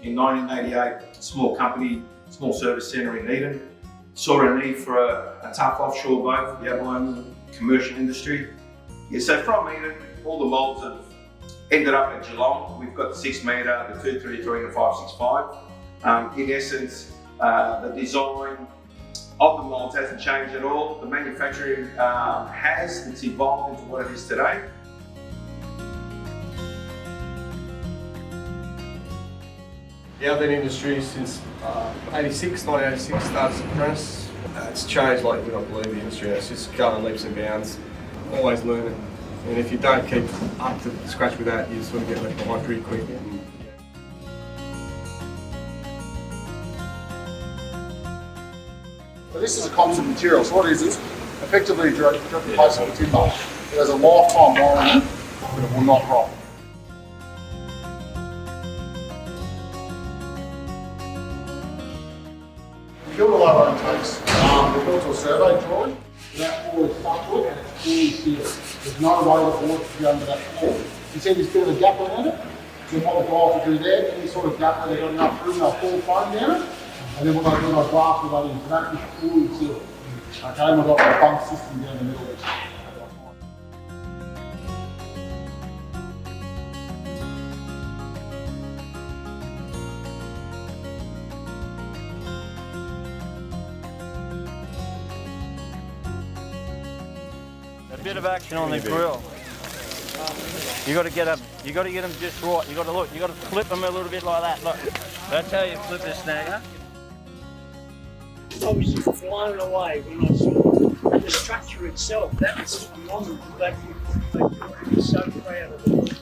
in 1988, small company, small service centre in Eden. Saw a need for a tough offshore boat for the Abalone commercial industry. Yeah, so from Eden, all the moulds have ended up at Geelong. We've got the 6 metre, the 233 and the 565. In essence, the design of the moulds hasn't changed at all. The manufacturing has, it's evolved into what it is today. The outlet industry since 1986 started as an apprentice. It's changed like you don't believe the industry. It's just going leaps and bounds, always learning. And if you don't keep up to scratch with that, you sort of get left behind pretty quick. So this is a composite material. So what it is effectively direct replacement of timber. It has a lifetime warranty, but it will not rot. We built a lot of Outtakes. We built to a survey drawing. That floor is stuck to it and it's fully sealed. There's no way the water can go under that floor. You see this bit of a gap around it? Then what the guys will do there, any sort of gap where they've got enough room, they'll pour foam down it. And then what they do, they'll glass will go in. So that is fully sealed. Okay, and we've got a bunk system down the middle of it. A bit of action on the grill. You got to get them. You got to get them just right. You got to look. You got to flip them a little bit like that. Look, that's how you flip a snagger. I was just blown away when I saw the structure itself. That was phenomenal. They were so proud of it.